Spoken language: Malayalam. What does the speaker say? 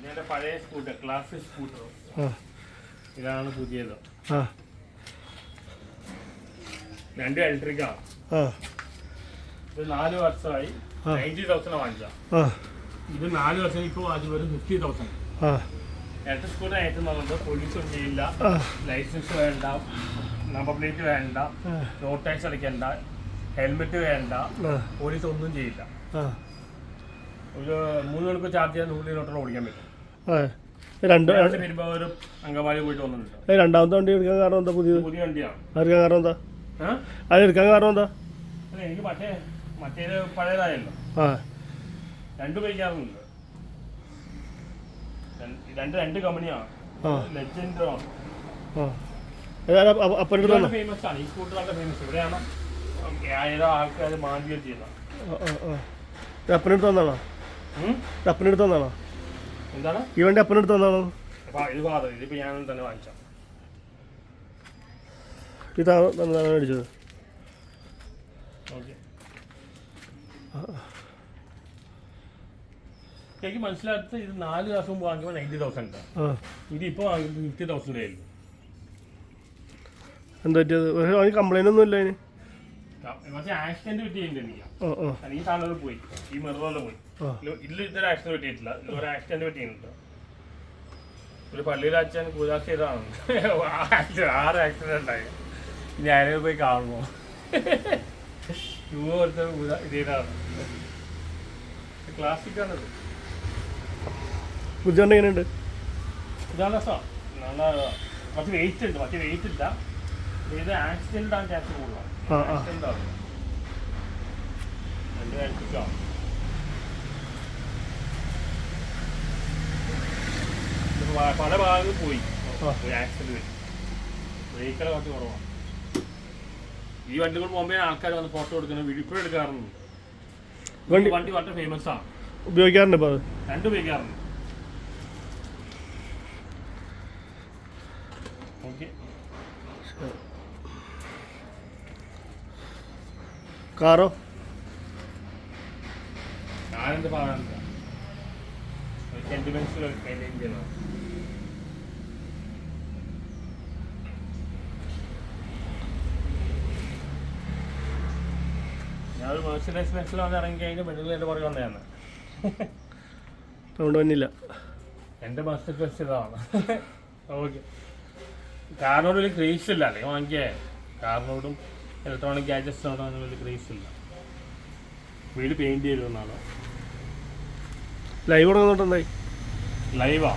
ഇതിന്റെ പഴയ സ്കൂട്ടർ, ക്ലാസിക് സ്കൂട്ടർ. ഇതാണ് പുതിയത്. രണ്ടും ഇലക്ട്രിക്കാണ്. ഇത് 4 വർഷമായി. 90,000 വാങ്ങിച്ച. ഇത് 4 വർഷം ഇപ്പോൾ വാങ്ങിച്ചു വരും 50,000. ഇലക്ട്രിക് സ്കൂട്ടർ അയച്ചുന്നത് പോലീസും ചെയ്യില്ല, ലൈസൻസ് വേണ്ട, നമ്പർ പ്ലേറ്റ് വേണ്ട, റോഡ് ടാക്സ് അടയ്ക്കണ്ട, ഹെൽമെറ്റ് വേണ്ട, പോലീസ് ഒന്നും ചെയ്യില്ല. ഒരു 3 മണിക്കൂർ ചാർജ് ചെയ്യാൻ 100 കിലോമീറ്റർ ഓടിക്കാൻ പറ്റും. ഒരു അങ്കമാലി പോയിട്ട് വന്നിട്ടുണ്ട്. രണ്ടാമത്തെ വണ്ടി എടുക്കാൻ കാരണം എന്താ? പുതിയ വണ്ടിയാണ്. എടുക്കാൻ കാരണം എന്താ? അതെടുക്കാൻ കാരണം എന്താ? എനിക്ക് മറ്റേത് പഴയതായല്ലോ. 2 ഉപയോഗിക്കാറുണ്ട്. രണ്ട് കമ്പനിയാണ്. ലെജൻഡ് ആണ്. ഫേമസ് ആണ് ഈ സ്കൂട്ടർ. നല്ല ഫേമസ്. ഇവിടെയാണ് 1000 ആൾക്കാർ മാന്തിയത് ചെയ്യുന്നത്. അപ്പനെടുത്ത് വന്നാണോ? അപ്പനെടുത്ത് വന്നാണോ? എന്താണ് ഈ വണ്ടി? അപ്പനെടുത്ത് വന്നാണോ? ഇതിപ്പോ ഞാൻ തന്നെ വാങ്ങിച്ച. ഇതാണ് മേടിച്ചത്. എനിക്ക് മനസ്സിലാക്കുന്നത് ഇത് 4 ദിവസം മുമ്പ് വാങ്ങിക്കുമ്പോൾ 90,000. ഇതിപ്പോ 50,000 രൂപയായിരുന്നു. എന്താ പറ്റിയത്? കംപ്ലൈന്റ് ഒന്നും ഇല്ല അതിന്. പക്ഷേ ആക്സിഡന്റ് പറ്റിയിട്ടുണ്ട് എനിക്ക്. ഈ സാധനം പോയി, ഈ മെറുകൊണ്ട് പോയി. ഇതിൽ ഇതൊരു ആക്സിഡന്റ് പറ്റിയിട്ടില്ല. ഇതൊരു ആക്സിഡന്റ് പറ്റിയിട്ടുണ്ട്. ഒരു പള്ളിയിലെ അച്ഛൻ പൂജാസ് ചെയ്തതാണ്. 6 ആക്സിഡന്റ് ഉണ്ടായി. ഇനി ആരെങ്കിലും പോയി കാണുമോ? ഒരുത്തർ ഇതാണ്. ക്ലാസിക്കാണത്. ബുദ്ധിമുട്ട് എങ്ങനെയുണ്ട്? ഇതാണ് രസം. നല്ല കുറച്ച് വെയിറ്റ് ഉണ്ട്. മറ്റേ വെയിറ്റ് ഇല്ല. ഇത് ആക്സിഡന്റ് ആണ് ചാൻസ് കൂടുതലാണ്. ആക്സിഡന്റ് ആണ്. പല ഭാഗത്ത് പോയി ആക്സിഡന്റ് വരും. വെഹിക്കിൾ കുറച്ച് കുറവാണ്. ഈ വണ്ടി കൊണ്ട് പോകുമ്പോൾ ആൾക്കാർ വന്ന് ഫോട്ടോ എടുക്കുന്ന വീഡിയോ ഇപ്പോഴും എടുക്കാറുണ്ട്. വണ്ടി വളരെ ഫേമസ് ആണ്. ഉപയോഗിക്കാറുണ്ട്. ഇപ്പോൾ 2 ഉപയോഗിക്കാറുണ്ട്. ഓക്കെ. കാറോ? കാറിന്റെ ഭാഗമാണ് സെന്റിമെന്റ്സ് മെയിൻറ്റെയിൻ ചെയ്യുന്നത്. ഞാനൊരു മെർസിഡീസ് ബെൻസിൽ വന്ന് ഇറങ്ങി കഴിഞ്ഞാൽ പെണ്ണുങ്ങൾ എൻ്റെ പുറകെ വന്നതാണ്. അതുകൊണ്ട് വന്നില്ല. എൻ്റെ മെർസിഡീസ് ബെൻസ് ഇതാണ്. ഓക്കെ. കാറിനോട് വലിയ ക്രേസ് ഇല്ല. അല്ലെങ്കിൽ വാങ്ങിക്കേ കാറിനോടും ഇലക്ട്രോണിക് ഗാഡ്ജറ്റ്സിനോടും അങ്ങനെ വലിയ ക്രേസ് ഇല്ല. വീട് പെയിൻറ് ചെയ്തിരുന്നാണ്. ലൈവ് തുടങ്ങുന്നുണ്ടെന്നായി. ലൈവാ